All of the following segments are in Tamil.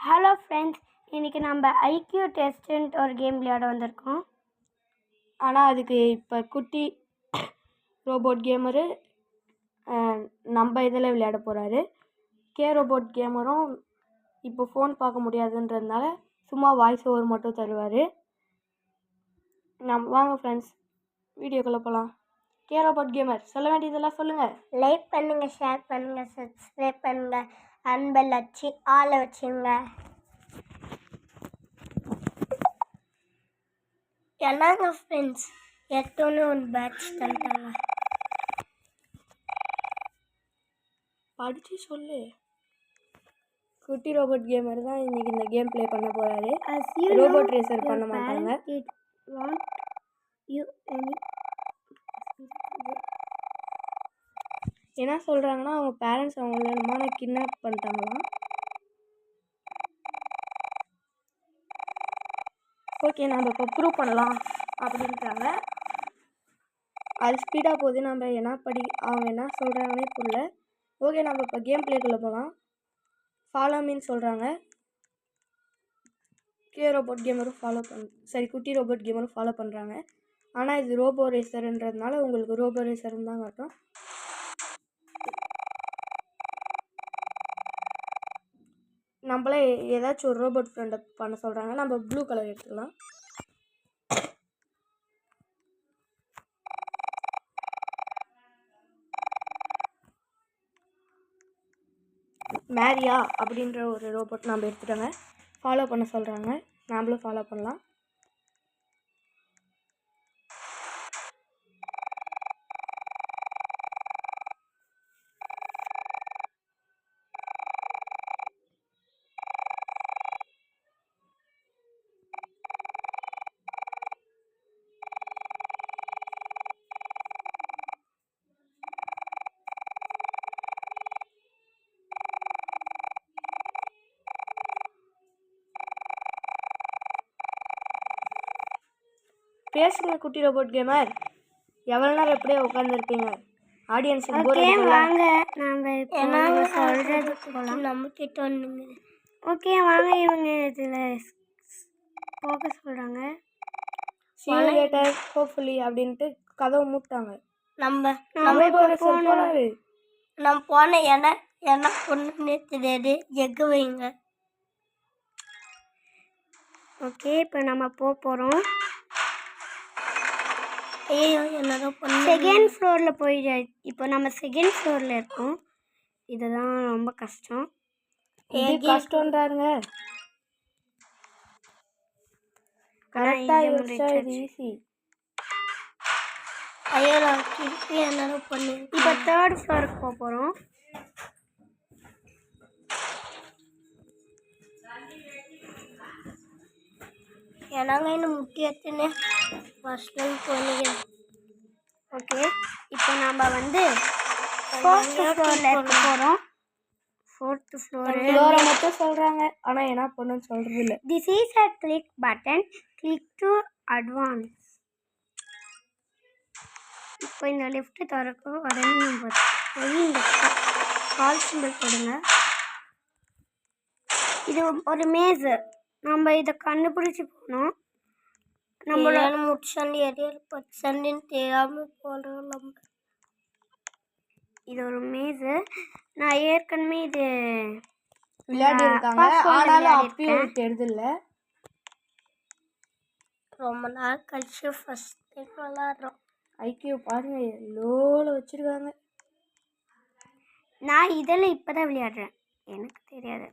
ஹலோ ஃப்ரெண்ட்ஸ், இன்றைக்கி நம்ம ஐக்யூ டெஸ்ட்டுன்ட்டு ஒரு கேம் விளையாட வந்திருக்கோம். ஆனால் அதுக்கு இப்போ குட்டி ரோபோட் கேமரு நம்ம இதில் விளையாட போகிறாரு. ரோபோட் கேமரும் இப்போ ஃபோன் பார்க்க முடியாதுன்றதுனால சும்மா வாய்ஸ் ஓவர் மட்டும் தருவார். வாங்க ஃப்ரெண்ட்ஸ், வீடியோக்குள்ளே போகலாம். ரோபோட் கேமர் சொல்ல வேண்டியதெல்லாம் சொல்லுங்கள். லைக் பண்ணுங்கள், ஷேர் பண்ணுங்கள், சப்ஸ்கிரைப் பண்ணுங்கள், அன்பெல் வச்சு ஆளை வச்சுங்க. எல்லாங்க ஃப்ரெண்ட்ஸ், எடுத்தோன்னே ஒரு பேட்ச் தந்துட்டாங்க. படித்து சொல்லு. குட்டி ரோபோட் கேமர் தான் இன்றைக்கி இந்த கேம் ப்ளே பண்ண போகிறாரு. ரோபோட் ரேசர் பண்ண மாட்டாங்க. என்ன சொல்கிறாங்கன்னா, அவங்க பேரண்ட்ஸ் அவங்கள கிட்னாப் பண்ணிட்டாங்களாம். ஓகே, நம்ம இப்போ ப்ரூவ் பண்ணலாம் அப்படின்றாங்க. அது ஸ்பீடாக போகுது. நம்ம அவங்க என்ன சொல்கிறாங்கன்னே புரியல. ஓகே, நம்ம இப்போ கேம் ப்ளேக்குள்ளே போகலாம். ஃபாலோ மீன்னு சொல்கிறாங்க. ரோபோட் கேமரும் குட்டி ரோபோட் கேமரும் ஃபாலோ பண்ணுறாங்க. ஆனால் இது ரோபோ ரேசர்ன்றதுனால உங்களுக்கு ரோபோ ரேசர்னு தான் காட்டும். நம்மளே ஏதாச்சும் ஒரு ரோபோட் ஃப்ரெண்டை பண்ண சொல்கிறாங்க. நம்ம ப்ளூ கலர் எடுத்துக்கலாம். மேரியா அப்படின்ற ஒரு ரோபோட் நம்ம எடுத்துட்டாங்க. ஃபாலோ பண்ண சொல்கிறாங்க. நாமளும் ஃபாலோ பண்ணலாம். பேசுங்க குட்டி ரோபோட் கேமர். எவ்வளோ நேரம் எப்படியே உட்காந்துருப்பீங்க? ஆடியன்ஸுக்கு போர் அடிக்கும்ல. வாங்க, நம்ம சொல்கிறது போகலாம். நம்ம கிட்ட ஒன்றுங்க. ஓகே வாங்க, இவங்க இதில் போக சொல்கிறாங்க. See you later, hopefully அப்படின்ட்டு கதவை மூட்டாங்க. நம்ம போன என்ன பொண்ணுன்னே தெரியாது. எக்கு வைங்க. ஓகே, இப்போ நம்ம போகிறோம். ஐயோ, என்னதான் செகண்ட் ஃப்ளோரில் இப்போ நம்ம செகண்ட் ஃப்ளோரில் இருக்கோம். இதுதான் ரொம்ப கஷ்டம். கஷ்டம்ன்றாருங்க. கரெக்டாக ஈஸி. ஐயோ, திருப்பி என்னதான் பண்ணி இப்போ தேர்ட் ஃப்ளோருக்கு போகிறோம். ஏன்னாங்க இன்னும் முக்கியத்துன்னு ஃபர்ஸ்ட் டைம் போனீங்க. ஓகே, இப்போ நம்ம ஃபோர்த் ஃப்ளோரில் இருக்க போகிறோம். ஃபோர்த் ஃப்ளோரை மட்டும் சொல்கிறாங்க. ஆனால் என்ன பண்ணுன்னு சொல்கிறது இல்லை. This is a click button, click to advance. இப்போ இந்த லிஃப்ட் திறக்கும். உடனே நம்ம இந்த கால் சிம்பிள் கொடுங்க. இது ஒரு மேஸு. நம்ம இதை கண்டுபிடிச்சி போகணும். நம்மளால முடிச்சாண்டி எரியல் பச்சண்டின்னு தெரியாமல் போடுறோம். நம்ம இது ஒரு மேஸு. நான் ஏற்கனவே இது விளையாடி இருக்காங்க. ஆனாலும் அப்பயும் தெரியுதில்ல. ரொம்ப நாள் கழிச்சு ஃபர்ஸ்ட் டைம் விளாட்றோம். ஐக்கியூ பாருங்க, லோவில் வச்சுருக்காங்க. நான் இதில் இப்போ தான் விளையாடுறேன். எனக்கு தெரியாது.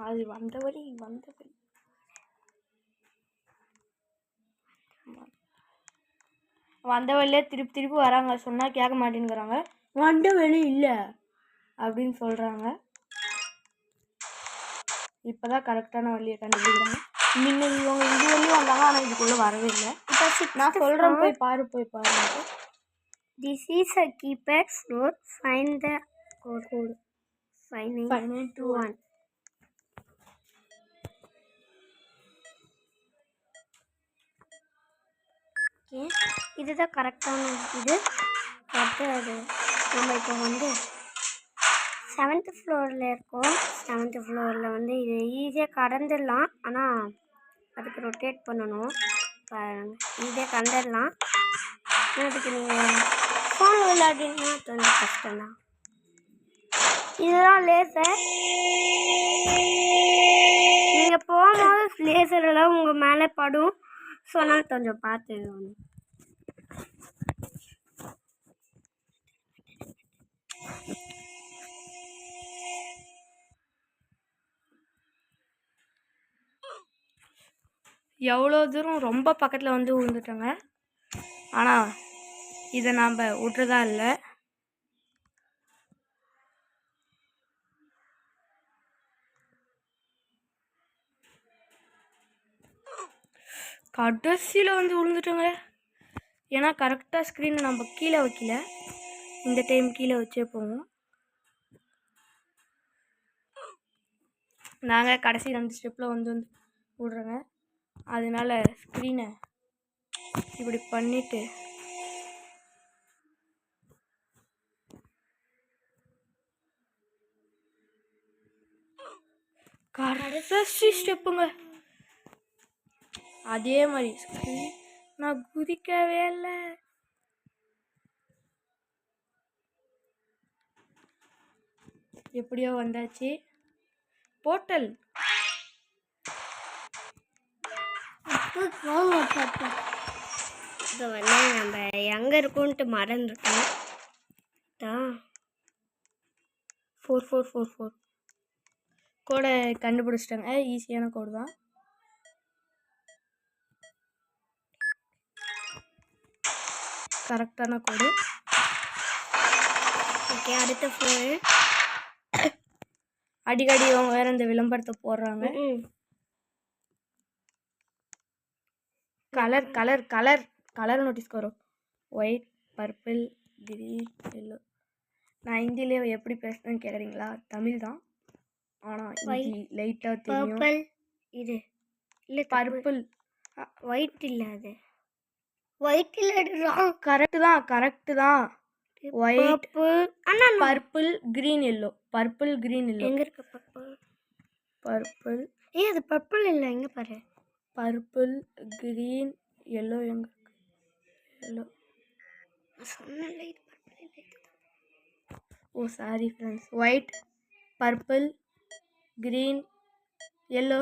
அது வந்த வழி வந்த வழியிலே திருப்பி வராங்க. சொன்னால் கேட்க மாட்டேங்கிறாங்க. வந்த வழி இல்லை அப்படின்னு சொல்கிறாங்க. இப்போ தான் கரெக்டான வழியை கண்டுபிடிக்கிறாங்க. நீங்கள் இவங்க இது வழியும் வந்தாங்க, ஆனால் இதுக்குள்ளே வரவே இல்லை. நான் சொல்கிறேன், போய் பாருங்க. This is a keypad floor. Find the code 5921. Okay, இதுதான் கரெக்டான இது. அடுத்து அது நம்ம இப்போ 7th ஃப்ளோரில் இருக்கும். 7th ஃப்ளோரில் வந்து இது ஈஸியாக கடந்துடலாம். ஆனால் அதுக்கு ரொட்டேட் பண்ணணும். ஈஸியாக கடந்துடலாம். அதுக்கு நீங்கள் ஃபோன் விளையாடிங்கன்னா கொஞ்சம் கஷ்டம்தான். இதுதான் லேசர். நீங்கள் போகும்போது லேசர் எல்லாம் உங்கள் மேலே படும். சொன்னால் கொஞ்சம் பார்த்து எவ்வளோ தூரம் ரொம்ப பக்கத்தில் வந்து விழுந்துட்டோங்க. ஆனால் இதை நாம் விட்றதா இல்லை. கடைசியில் வந்து விழுந்துட்டோங்க. ஏன்னா கரெக்டாக ஸ்க்ரீனை நம்ம கீழே வைக்கல. இந்த டைம் கீழே வச்சே போவோம். நாங்கள் கடைசி 2 ஸ்டெப்பில் வந்து விட்றோங்க. அதனால ஸ்க்ரீனை இப்படி பண்ணிவிட்டு கடைசி ஸ்டெப்புங்க. அதே மாதிரி ஸ்க்ரீன் நான் குதிக்கவே இல்லை. எப்படியோ வந்தாச்சு. போர்ட்டல் இப்போ வந்து நம்ம எங்கே இருக்கோன்ட்டு மறந்துட்டோம். 4444 கோடை கண்டுபிடிச்சிட்டாங்க. ஈஸியான கோடு தான். கரெக்டான கோடு. ஓகே, அடுத்த ஃபோனு. அடிக்கடி அவங்க வேறு இந்த விளம்பரத்தை போடுறாங்க. கலர் கலர் கலர் கலர் நோட்டீஸ்க்கு வரும். White, purple, green, yellow. நான் ஹிந்திலே எப்படி பேசுகிறேன்னு கேட்குறீங்களா? தமிழ் தான். ஆனால் லைட்டாக தெரியும். இது இல்லை, பர்பிள். ஒயிட் இல்லை, அது ஒயிட் இல்லை. கரெக்டு தான். White, purple, green, yellow. Purple, green, yellow. எங்கே இருக்கு பர்பிள்? அது பர்பிள் இல்லை, எங்கே பாரு. Purple, green, yellow. எங்கே இருக்கு எல்லோ? சொன்னல இது பர்பிள் இல்லை. Oh sorry friends. White, purple, green, yellow.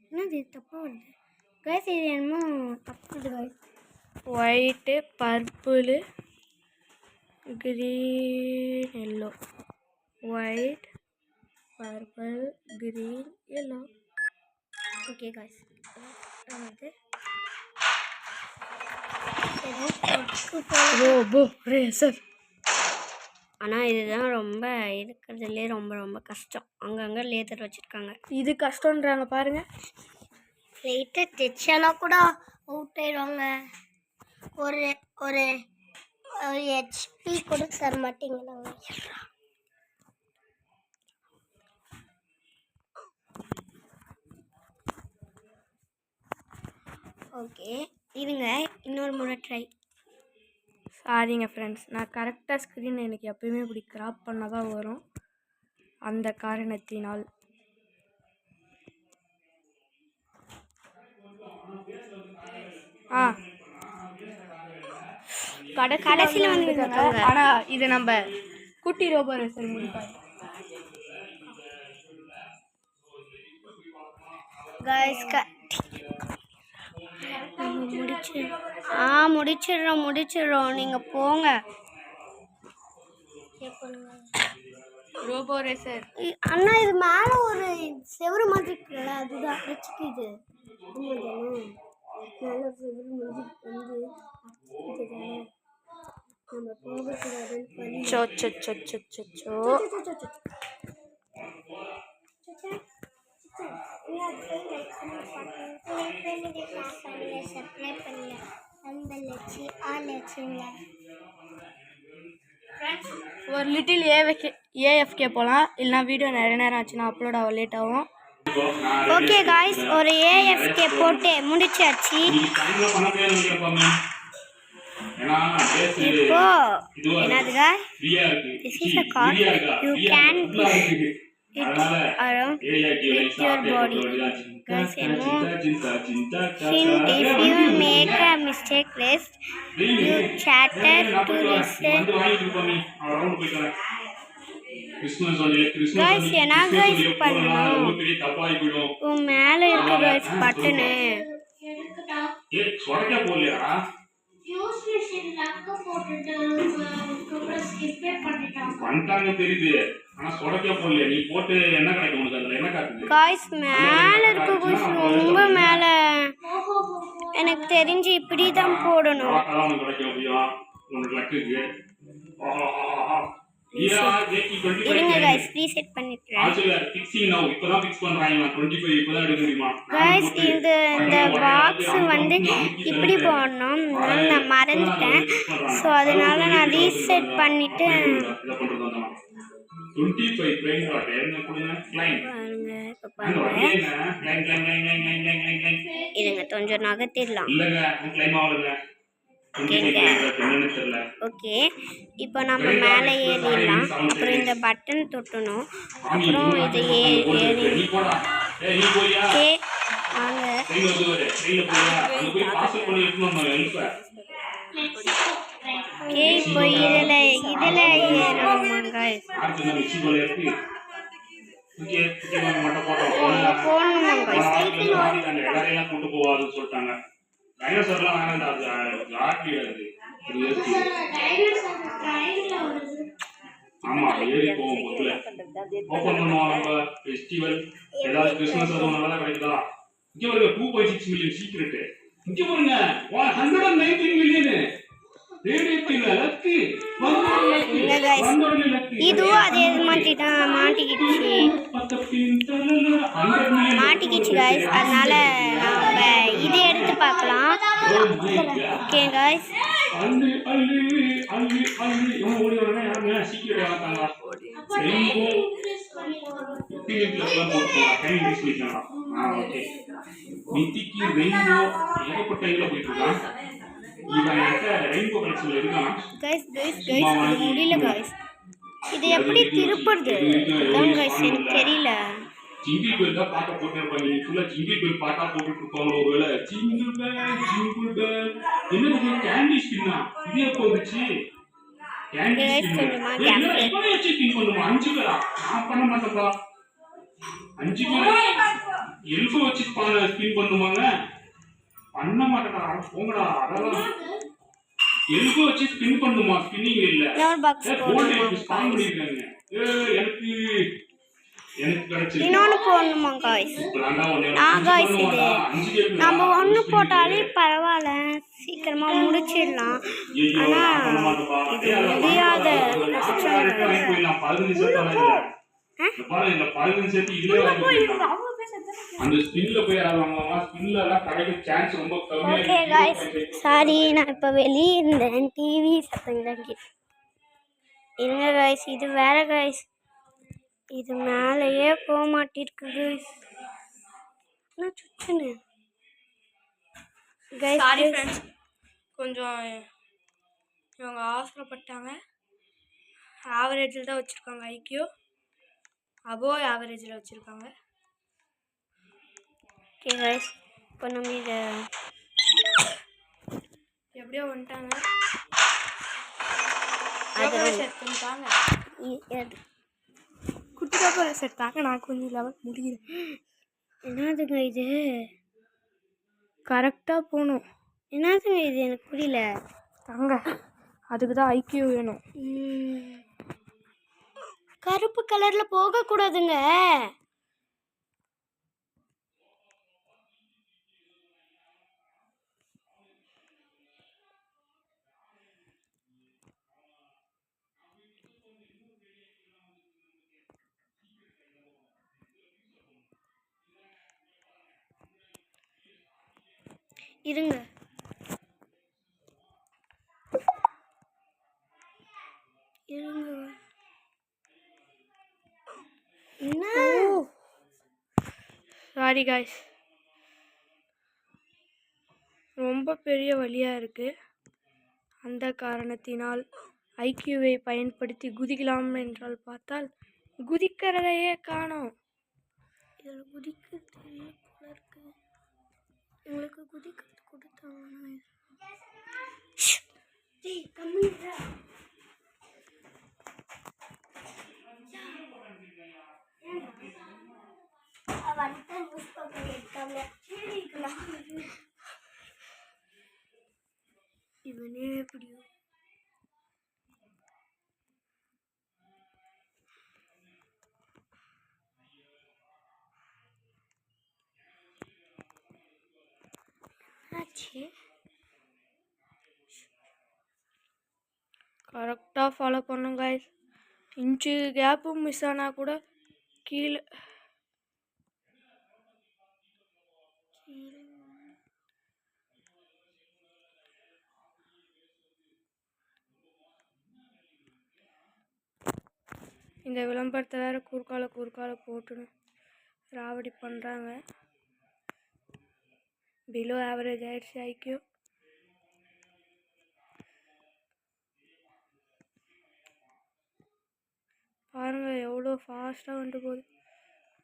என்னது தப்பாக வருது கைஸ்? இது என்னமோ தப்புது guys. White, purple, green, yellow. White, purple, green, yellow. Okay guys, ஆனால் இதுதான் ரொம்ப இருக்கிறதுலே ரொம்ப ரொம்ப கஷ்டம். அங்கங்கே லேசர் வச்சுருக்காங்க. இது கஷ்டன்றாங்க பாருங்க. லைட்டாக தைச்சானா கூட அவுட் ஆயிடுவாங்க. ஒரு ஒரு ஹெச்பி கூட தர மாட்டேங்கிறாங்க. ஓகே, இருங்க இன்னொரு முறை ட்ரை. சாரிங்க ஃப்ரெண்ட்ஸ், நான் கரெக்டாக ஸ்க்ரீனை எனக்கு எப்பயுமே இப்படி கிராப் பண்ண தான் வரும். அந்த காரணத்தினால் கடைசியில் வந்து ஆனால் இது நம்ம குட்டி ரோபோ ரேசர் முடிப்பாங்க. முடிச்சிடுறோம். நீங்கள் போங்க. ரோபோ ரேசர் அண்ணா, இது மேலே ஒரு செவரு மாதிரி இருக்குல்ல, அதுதான் அடிச்சுக்குது. மேலே செவரு மாதிரி வந்து நம்ம போகக்கூடாதுன்னு ஒரு லிட்டில் ஏஎஃப்கே போகலாம். இல்லைனா வீடியோ நிறைய நேரம் ஆச்சுன்னா அப்லோட் ஆக லேட் ஆகும். ஓகே காய்ஸ், ஒரு ஏஎஃப்கே போட்டு முடிச்சாச்சு. ஏன்னா பேஸ் இப்போ இதுவா என்னதுங்க ஃப்ரீயா இருக்கு. this is a car ஃப்ரீயா இருக்கா? you ஃப்ரீயா can ஃபுல்லா இருக்கு. it அதனால around ஏரியாக்கு with your body guys you know if you make a mistake list you chatter to listen வந்து வாங்கிட்டு போமி ரவுண்ட் போயிட்டு வரேன். கிறிஸ்மஸ் ஒன்லி guys என்ன guys ரொம்ப பண்ணணும் பெரிய தப்பாய் போயிடும். உன் மேல இருக்கு guys பட்டனு ஏ சொடக்க போலையா? ஃபியூஸ் மிஷின் லக்க போட்டுட்டு அப்புறம் ஸ்கிப்பே பண்ணிட்டாங்க. பண்ணிட்டாங்க தெரியுது. ஆனா சொடக்க போடலையா? நீ போட்டு என்ன கிடைக்கும் உனக்கு? அதுல என்ன காட்டுது? guys மேல இருக்கு guys ரொம்ப மேல எனக்கு தெரிஞ்சு இப்படி தான் போடணும் அதான் உனக்கு கிடைக்க முடியும். உனக்கு லக்குக்கு இருங்க guys ரீசெட் பண்ணிட்டேன் இப்பதான் ஃபிக்ஸ் பண்றாங்க. 25 இப்பதான் எடுக்க முடியுமா? guys இந்த பாக்ஸ் வந்து இப்படி போடணும் நான் மறந்துட்டேன் ஸோ அதனால நான் ரீசெட் பண்ணிட்டு 25 பிளைன் டாட் என்ன கொடுங்க லைன் பாருங்க இப்போ அந்த பாருங்க லைன் இருங்க கொஞ்சம் நகர்த்திடலாம் இல்லங்க லைன் ஆவலங்க 25 என்னன்னு தெரியல. ஓகே இப்போ நம்ம மேலே ஏறிடலாம் அப்புறம் இந்த பட்டன் தொட்டணும் அப்புறம் இது ஏறி நீ போடா நீ போயா ஓகே வாங்க ட்ரெயின் வந்து வர ட்ரெயின்ல போயா அங்க போய் பார்சல் பண்ணி எடுத்துட்டு வரணும் ஹெல்ப். ஓகே இப்போ இதில் ஏறணுமா guys அடுத்து நம்ம மிக்ஸி போல இருக்கு. ஓகே ஓகே மட்டும் போட்டோம் போடணுமா guys எல்லாரையும் கூட்டு போவாதுன்னு சொல்லிட்டாங்க. டைனோசர்லாம் வேணாம் அது ஆட்டி அது டைனோசர் ட்ரைன்ல வருது. ஆமா ஏறி போவோம் முதல்ல ஓப்பன் பண்ணுவோம் நம்ம ஃபெஸ்டிவல் ஏதாவது கிறிஸ்மஸ் அதுவும் நல்லா கிடைக்குதா? இங்க பாருங்க 2.6 மில்லியன் சீக்ரெட். இங்க பாருங்க 119 மில்லியன் இதுவும் அதே மாதிரி தான் மாட்டிக்கிச்சு guys அதனால நம்ம இதை எடுத்து பார்க்கலாம் ஓகே guys இது முடியல guys இது எப்படி திருப்புறது அதான் guys எனக்கு தெரியல ஜிங்கிள் பெல் தான் பாட்டா போட்டுருப்பாங்க. நீ ஃபுல்லா ஜிங்கிள் பெல் பாட்டா போட்டுட்டு இருப்பாங்க. ஒருவேளை ஜிங்கிள் பெல் என்ன கேண்டி ஸ்பின்னா இது எப்போ வந்துச்சு? கேண்டி ஸ்பின் வச்சு ஸ்பின் பண்ணுமா? 5 பேரா? நான் பண்ண மாட்டேன்ப்பா. 5 பேர் எல்ஃப வச்சு ஸ்பின் பண்ணுவாங்க. பண்ண மாட்டேடா போங்கடா. அதெல்லாம் எல்ஃப வச்சு ஸ்பின் பண்ணுமா? ஸ்பின்னிங் இல்ல. போல்ட் ஸ்பான் பண்ணிருக்காங்க. இன்னொன்று போடணுமா காய்ஸ் காய்ஸ் இது நம்ம ஒன்று போட்டாலே பரவாயில்ல சீக்கிரமாக முடிச்சிடலாம் ஆனால் இது முடியாத ஓகே காய்ஸ் சாரி நான் இப்போ வெளியே இருந்தேன் டிவி சத்தம் தான் இருங்க காய்ஸ் இது வேற காய்ஸ் இது மேலேயே போக மாட்டிருக்கு சாரி ஃப்ரெண்ட்ஸ் கொஞ்சம் இவங்க அவசரப்பட்டாங்க ஆவரேஜில் தான் வச்சுருக்காங்க ஐக்கியூ அபோவ் ஆவரேஜில் வச்சுருக்காங்க ஓகே கைஸ் இப்போ நம்ம இதை எப்படியோ வந்துட்டாங்க எடுத்துட்டாங்க குட்டிக்காக செட்டாங்க நான் கொஞ்சம் லெவல் முடியல என்னதுங்க இது கரெக்டாக போகணும் என்னதுங்க இது எனக்கு புரியல தாங்க அதுக்கு தான் ஐக்கியூ வேணும் கருப்பு கலரில் போகக்கூடாதுங்க இருங்க என்ன சாரி காய்ஸ் ரொம்ப பெரிய வழியாக இருக்குது அந்த காரணத்தினால் ஐக்யூவை பயன்படுத்தி குதிக்கலாம் என்றால் பார்த்தால் குதிக்கிறதையே காணோம். இதில் குதிக்க தெரியல போல இருக்கு. உங்களுக்கு குதிக்கிறது கொடுத்தாங்க. இவனே எப்படியோ கரெக்டாக ஃபாலோ பண்ணும் guys. இன்ச்சு கேப்பும் மிஸ் ஆனால் கூட கீழே இந்த விளம்பரத்தை வேறு குறுக்கால போட்டுன்னு ராவடி பண்ணுறாங்க. பிலோ ஆவரேஜ் ஆயிடுச்சு ஐக்யூ. பாருங்கள் எவ்வளோ ஃபாஸ்ட்டாக வந்துட்டு போகுது.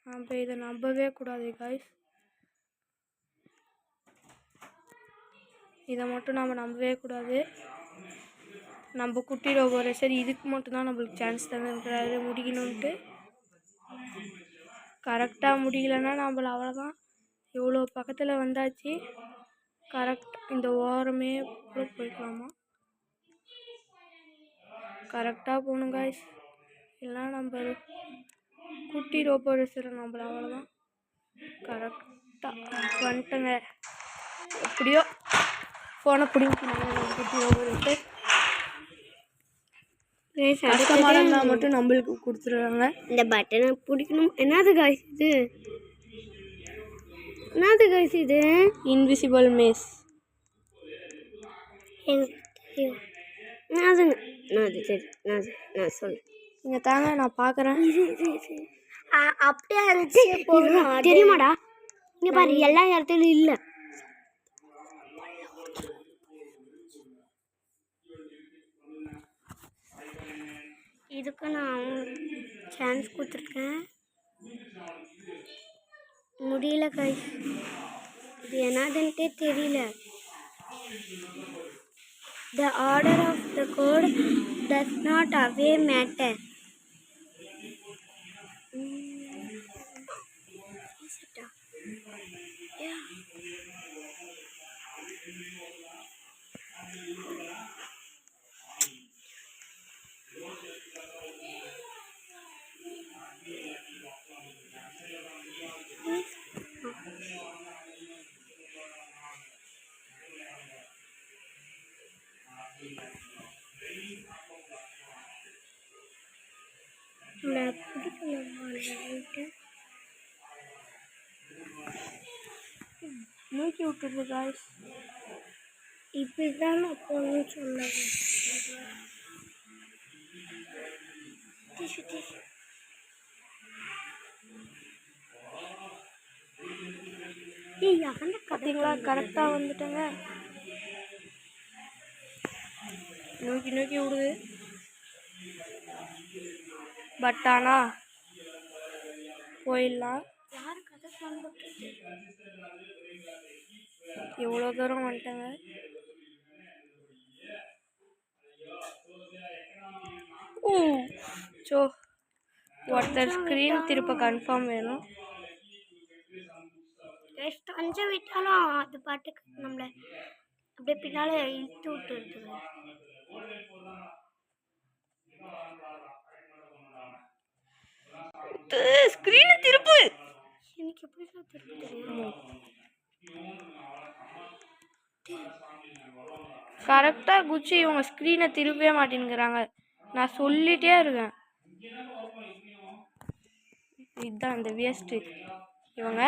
நம்ம இதை நம்பவே கூடாது guys. இதை மட்டும் நம்ம நம்பவே கூடாது. நம்ம குட்டி ரோபோ ரேசர் இதுக்கு மட்டும்தான் நம்மளுக்கு சான்ஸ் தந்துருக்கிறாரு முடிக்கணுன்ட்டு. கரெக்டாக முடியலன்னா நம்மள அவ்வளோதான். இவ்வளோ பக்கத்தில் வந்தாச்சு. கரெக்டாக இந்த ஓரமே கூட போய்க்கலாமா? கரெக்டாக போகணும் guys. இல்லைனா நம்ம குட்டி ரோபோ ரேசரை நம்மள அவ்வளோதான். கரெக்டாக வந்துட்டங்க. எப்படியோ ஃபோனை பிடிங்கினாங்க நம்ம குட்டி ரோபோ ரேசர். கஷ்டமாக இருந்தால் மட்டும் நம்மளுக்கு கொடுத்துருவாங்க. இந்த பட்டனை பிடிக்கணும். என்னது காய்ஸ் இது? என்னது காய்ஸ் இது? Invisible maze. எனக்கு தெரியும். என்னதுங்க? என்னது தெரியும்? நான் சொல்லு. இங்கே தாங்க நான் பார்க்குறேன். அப்படியே இருந்துச்சு தெரியுமாடா? இங்கே பாரு எல்லா இடத்துலையும் இல்லை. இதுக்கு நான் சான்ஸ் கொடுத்துருக்கேன். முடியல guys. இது என்னதுன்ட்டே தெரியல. The order of the code does not away matter. நூக்கி விட்டுருது guys. இப்படிதான் நான் போகணும்னு சொன்னாங்க. பார்த்தீங்களா கரெக்டாக வந்துட்டேங்க. நூக்கி விடுது. பட் ஆனால் போயிடலாம். எவ்வளோ தூரம் வந்துட்டேங்க. ஸோ ஒருத்தர் ஸ்க்ரீன் திருப்ப கன்ஃபார்ம் வேணும். கொஞ்சம் விட்டாலும் அது பாட்டுக்கு நம்மளை அப்படியே பின்னால் இழுத்து விட்டுருது. ஸ்க்ரீனை திருப்பு. எனக்கு எப்படி திருப்ப தெரியும்? கரெக்டாக குச்சி இவங்க ஸ்க்ரீனை திருப்பவே மாட்டேங்கிறாங்க. நான் சொல்லிகிட்டே இருக்கேன். இதுதான் இந்த வேஸ்ட்டு இவங்க.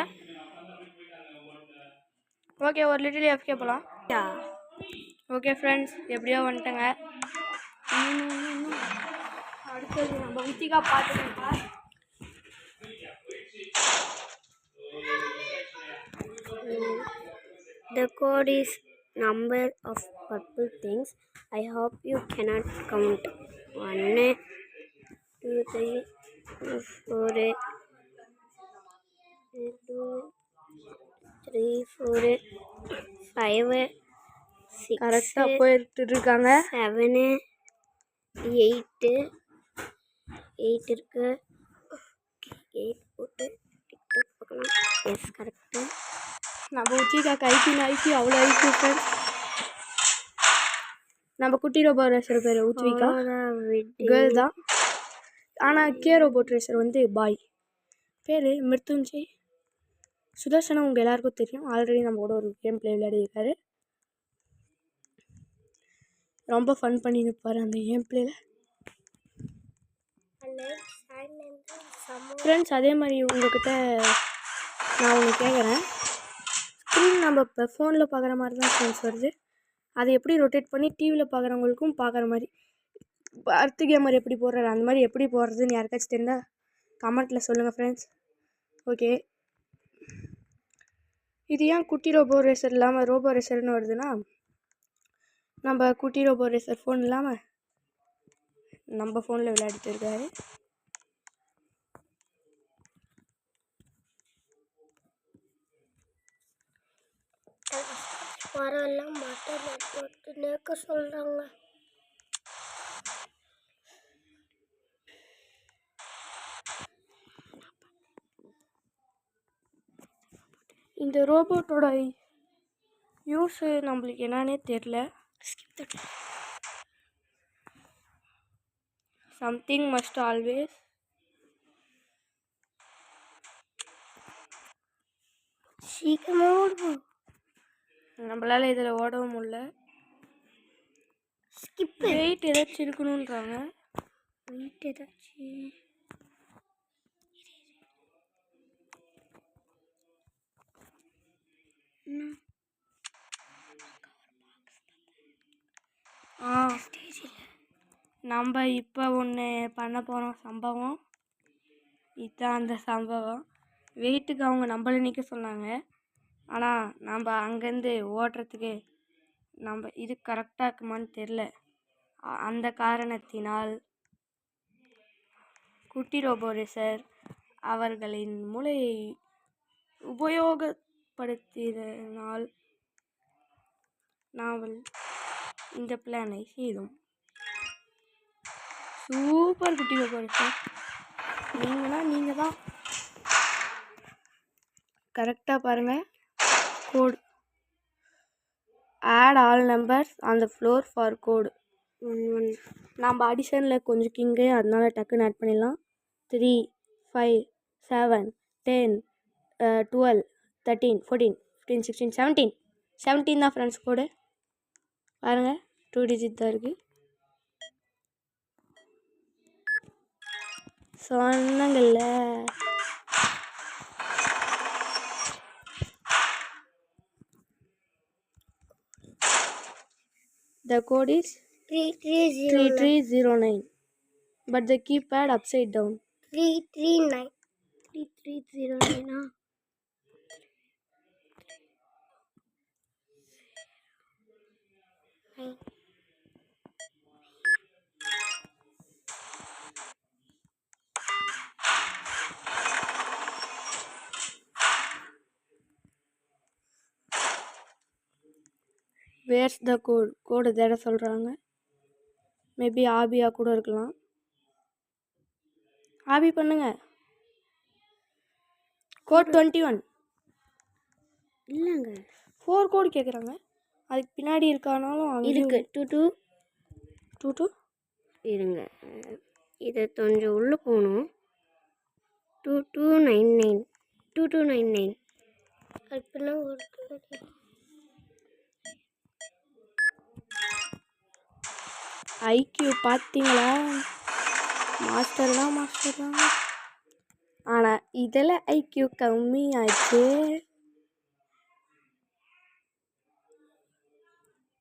ஓகே ஒரு லிட்டில் எஃப்கே போகலாம். ஓகே ஃப்ரெண்ட்ஸ் எப்படியோ வந்துட்டேங்க. அடுத்தது நம்ம வித்திகா பார்த்துக்கோங்க. The code is number of purple things I hope you cannot count. 1, 2, 3, 4, 2, 3, 4, 5, 6, கரெக்டாக போயிட்டு இருக்காங்க. 7, 8 இருக்கு. 8 போட்டு டிக்டாக் பார்க்கலாம். S correct. நம்ம உச்சிக்காக்கு ஐக்கியம் அவ்வளோ ஐக்கியம் ஃப்ரெண்ட்ஸ். நம்ம குட்டி ரோபோட் ரேசர் பேர் உத்விகா, கேர்ள் தான். ஆனால் கே ரோபோட் ரேசர் வந்து பாய். பேர் மிருத்துஞ்சய். சுதர்சனம் உங்கள் எல்லாருக்கும் தெரியும், ஆல்ரெடி நம்ம கூட ஒரு கேம் பிளே விளையாடிருக்காரு. ரொம்ப ஃபன் பண்ணி நிற்பார் அந்த கேம் பிளேயில். ஃப்ரெண்ட்ஸ் அதே மாதிரி உங்கள்கிட்ட நான் ஒன்று கேட்குறேன். ஸ்க்ரீன் நம்ம இப்போ ஃபோனில் பார்க்குற மாதிரி தான் ஃப்ரெண்ட்ஸ் வருது. அதை எப்படி ரொட்டேட் பண்ணி டிவியில் பார்க்குறவங்களுக்கும் பார்க்குற மாதிரி பர்த் கேமர் எப்படி போடுறாரு அந்த மாதிரி எப்படி போடுறதுன்னு யாருக்காச்சும் தெரிந்தால் கமெண்ட்டில் சொல்லுங்கள் ஃப்ரெண்ட்ஸ். ஓகே, இது ஏன் குட்டி ரோபோ ரேசர் இல்லாமல் ரோபோ ரேசர்னு வருதுன்னா, நம்ம குட்டி ரோபோ ரேசர் ஃபோன் இல்லாமல் நம்ம ஃபோனில் விளையாடிட்டு இருக்காரு. மரம்லாம் மட்டன் போட்டு நேக்க சொல்கிறாங்க. இந்த ரோபோட்டோட யூஸு நம்மளுக்கு என்னன்னே தெரில. Something must always. சீக்கிரமாக ஓடுவோம். நம்மளால் இதில் ஓடவும் முடியல. ஸ்கிப் வெயிட் ஏதாச்சும் இருக்கணுன்றாங்க. வெயிட் ஏதாச்சும் நம்ம இப்போ ஒன்று பண்ண போகிறோம் சம்பவம். இதுதான் அந்த சம்பவம். வெயிட்டுக்கு அவங்க நம்மள நிற்க சொன்னாங்க. ஆனால் நம்ம அங்கேருந்து ஓடுறதுக்கு நம்ம இது கரெக்டாக இருக்குமான்னு தெரில. அந்த காரணத்தினால் குட்டி ரோபோ ரேசர் அவர்களின் மூளையை உபயோகப்படுத்தியதனால் நாங்கள் இந்த பிளானை செய்தோம். சூப்பர் குட்டி ரோபோ ரேசர். நீங்கள் தான் கரெக்டாக பாருங்கள். Code add all numbers on the floor for code 1. நம்ம அடிஷனில் கொஞ்சம் கிங்கு, அதனால டக்குன்னு ஆட் பண்ணிடலாம். 3, 5, 7, 10, 12, 13, 14, 15, 16, 17. 17 தான் ஃப்ரெண்ட்ஸ் கோடு. பாருங்கள் 2 டிஜிட் தான் இருக்குது. சொன்னங்கள்ல the code is 3309, but the keypad upside down. 339. 3309. Where's the code? கோடு தேட சொல்கிறாங்க. மேபி ஆபியாக கூட இருக்கலாம். ஆபி பண்ணுங்க. கோட் 21 இல்லைங்க, 4 கோடு கேட்குறாங்க. அதுக்கு பின்னாடி இருக்கானாலும் இருக்கு. 22 இருங்க, இதை கொஞ்சம் உள்ளே போகணும். 2299. 2299 அப்படிலாம் ஒரு ஐக்யூ பார்த்தீங்களா? மாஸ்டர் தான். ஆனால் இதில் ஐக்யூ கம்மி ஆச்சு.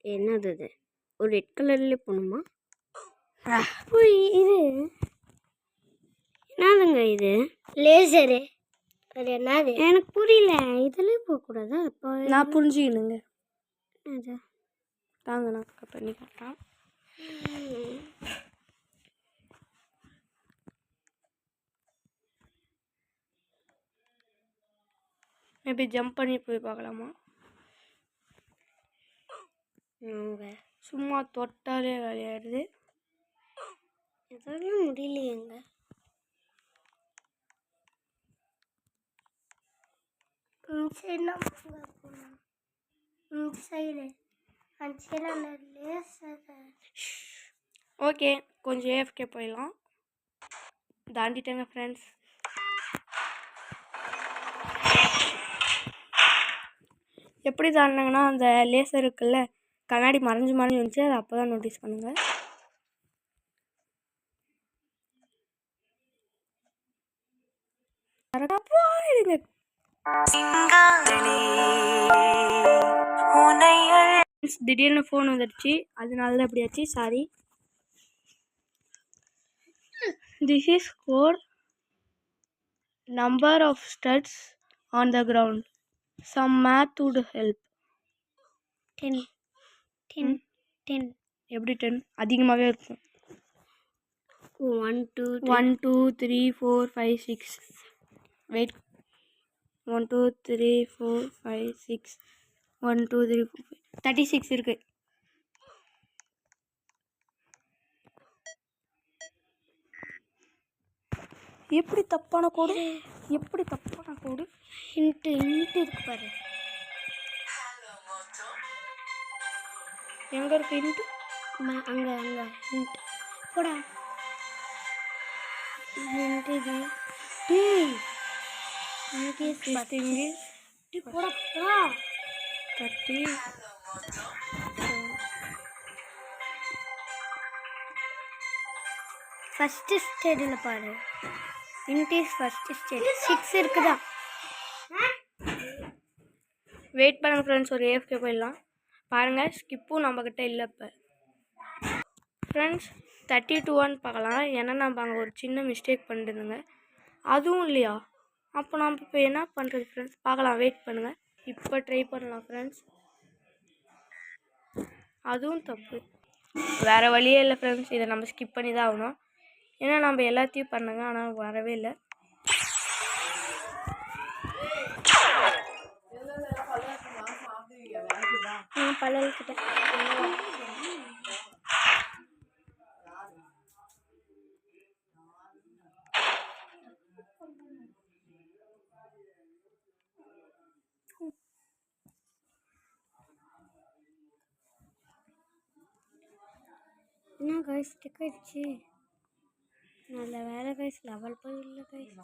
என்னது இது? ஒரு ரெட் கலர்லேயே போகணுமா? இது என்னதுங்க? இது லேசரு. அது என்னது எனக்கு புரியல. இதுலேயே போகக்கூடாதா? இப்போ நான் புரிஞ்சுக்கணுங்க. அது தாங்க நான் பண்ணி காட்டுறேன். மேபி ஜம்ப் பண்ணி போய் பார்க்கலாமா? சும்மா தொட்டாலே விளையாடுது. எதாலும் முடியலையேங்க. ஓகே, கொஞ்சம் ஏஎஃப்கே போயிடலாம். தாண்டிட்டேங்க ஃப்ரெண்ட்ஸ். எப்படி தாண்டினாங்கன்னா அந்த லேசர் இருக்குல்ல, கண்ணாடி மறைஞ்சு வந்துச்சு. அது அப்போ தான் நோட்டீஸ் பண்ணுங்கள். போயிடுங்க. திடீர்னு ஃபோன் வந்துடுச்சு, அதனால தான் எப்படியாச்சு. Sorry. This is for number of studs on the ground. Some math would help. 10 எப்படி 10? அதிகமாகவே இருக்கும். 1 2 3 4 5 6. வெயிட். 1 2 3 4 5 6. 1 2 3 4 5 36 இருக்கு. எப்படி தப்பான கோடு? ஹிண்ட் இருக்கு பாரு. எங்க இருக்கு ஹிண்ட்? அங்க ஹிண்ட் போடா. ஹிண்ட் இது. டேய் போடா. 30. ஃபர்ஸ்ட் ஸ்டேஜில் பாரு. Hint is first stage. 6 இருக்குதா? வெயிட் பண்ணுங்க ஃப்ரெண்ட்ஸ், ஒரு ஏஎஃப்கே போயிடலாம். பாருங்கள், ஸ்கிப்பும் நம்மக்கிட்ட இல்லை இப்போ. ஃப்ரெண்ட்ஸ் 32 பார்க்கலாம். ஏன்னா நம்ம அங்கே ஒரு சின்ன மிஸ்டேக் பண்ணிட்டுருந்தோங்க. அதுவும் இல்லையா? அப்போ நம்ம இப்போ என்ன பண்ணுறது ஃப்ரெண்ட்ஸ்? பார்க்கலாம், வெயிட் பண்ணுங்கள். இப்போ ட்ரை பண்ணலாம் ஃப்ரெண்ட்ஸ். அதுவும் தப்பு. வேறு வழியே இல்லை ஃப்ரெண்ட்ஸ், இதை நம்ம ஸ்கிப் பண்ணி தான் ஆகணும். ஏன்னா நம்ம எல்லாத்தையும் பண்ணுங்க, ஆனால் வரவே இல்லை. பழகிட்ட என்ன கைஸ் ஸ்டிக் ஆயிடுச்சு. நல்ல வேலை கைஸ், லெவல் போய் இல்லை கைஸ்.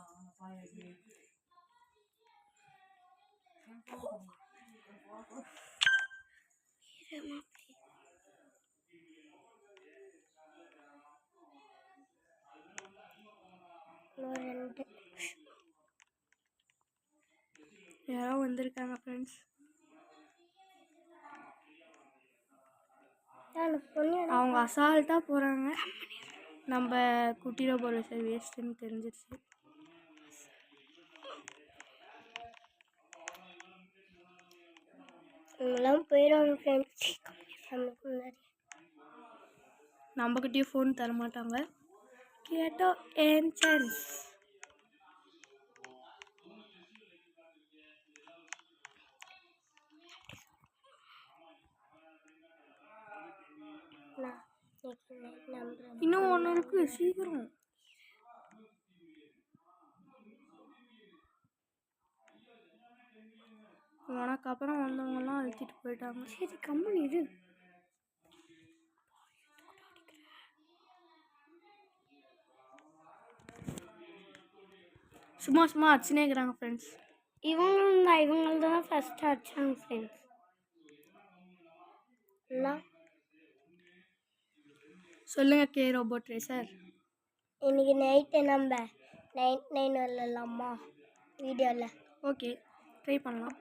யாரோ வந்திருக்காங்க ஃப்ரெண்ட்ஸ். அவங்க அசால்ட்டாக போகிறாங்க. நம்ம குட்டியில் போகிற சரி வேஸ்ட்டுன்னு தெரிஞ்சிருச்சு. போயிடுவாங்க ஃப்ரெண்ட்ஸ். நம்மக்கிட்டேயும் ஃபோன் தர மாட்டாங்க. கேட்டோ ஏன் சான்ஸ். இன்னும் ஒன்று இருக்கு, சீக்கிரம். உனக்கு அப்புறம் வந்தவங்கலாம் அழைச்சிட்டு போயிட்டாங்க. சரி கம்மன் இரு. சும்மா சும்மா அடிச்சுனே இருக்கிறாங்க ஃப்ரெண்ட்ஸ். இவங்களும் தான் ஃபஸ்ட்டு அடிச்சாங்க ஃப்ரெண்ட்ஸ். சொல்லுங்கள் கே ரோபோட் ரேசர். இன்னைக்கு நைட்டு நம்ம 9 வரலாமா வீடியோவில்? ஓகே, ட்ரை பண்ணலாம்.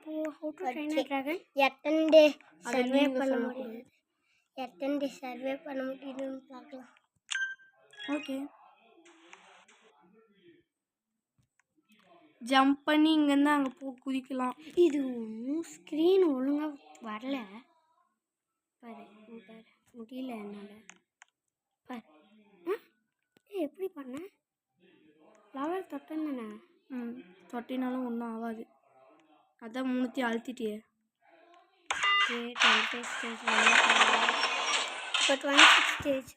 எத்தனை டே சர்வே பண்ண முடியுது, முடியுதுன்னு பார்க்கலாம். ஓகே, ஜம்ப் பண்ணி இங்கேருந்து அங்கே குதிக்கலாம். இது ஸ்க்ரீன் ஒழுங்காக வரல பாரு. முடியல என்னால். எப்படி பண்ண லெவல் தொட்டன் தானே? தொட்டினாலும் ஒன்றும் ஆகாது. அதான் 3 அழுத்திட்டியே. ஓகே 25 ஸ்டேஜ் இப்போ 26 ஸ்டேஜ்.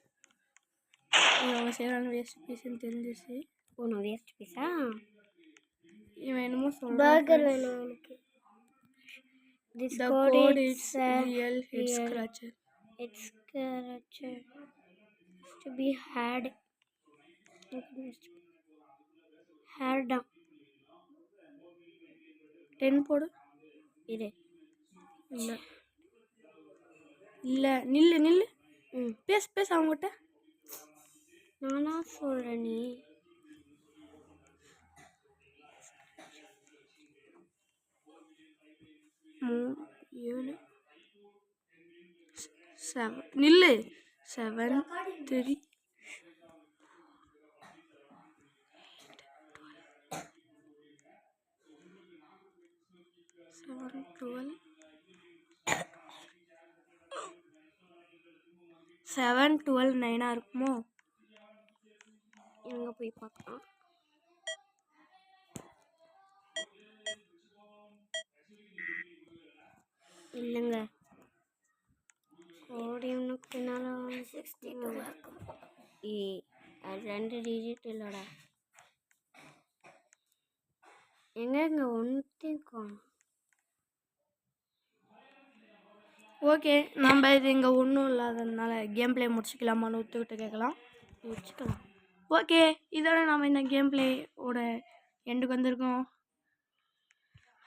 அவங்க செய்கிறாங்க வேஸ்ட் பீஸ்ன்னு தெரிஞ்சிருச்சு. ஒன்று வேஸ்ட் பீஸா? இவன் என்னமோ பர்கர் வேணும் எனக்கு. This The code code is is real head scratcher. It's scratcher. To be had. Hair down. 10 போடு. இரு. இல்லை நில்லு. பேச அவங்ககிட்ட. நானா சொல்கிறேன் நீ. நில்லு. 7 3 7 12 7 12 9 இருக்குமோ? எங்கே போய் பார்க்கலாம். இல்லைங்க கோடியம்னுக்கு பின்னால் 62 இருக்கும். அது 2 டிஜிட் இல்லைடா. எங்க ஒன்றையும் காணும். ஓகே, நம்ம இது இங்கே ஒன்றும் இல்லாததுனால கேம் பிளே முடிச்சுக்கலாமான்னு ஒத்துக்கிட்டு கேட்கலாம். முடிச்சுக்கலாம். ஓகே, இதோட நம்ம இந்த கேம் பிளேயோட எண்டுக்கு வந்திருக்கோம்.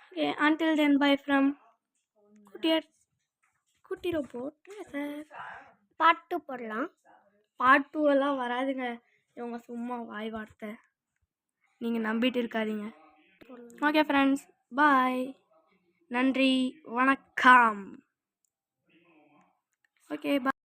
Okay, until then bye from குட்டி ரோபோட் சார். பார்ட் 2 போடலாம். பார்ட் 2 எல்லாம் வராதுங்க. இவங்க சும்மா வாய் வார்த்தை, நீங்கள் நம்பிட்டு இருக்காதீங்க. ஓகே ஃப்ரெண்ட்ஸ், பாய், நன்றி, வணக்கம். ஓகே, பாய்.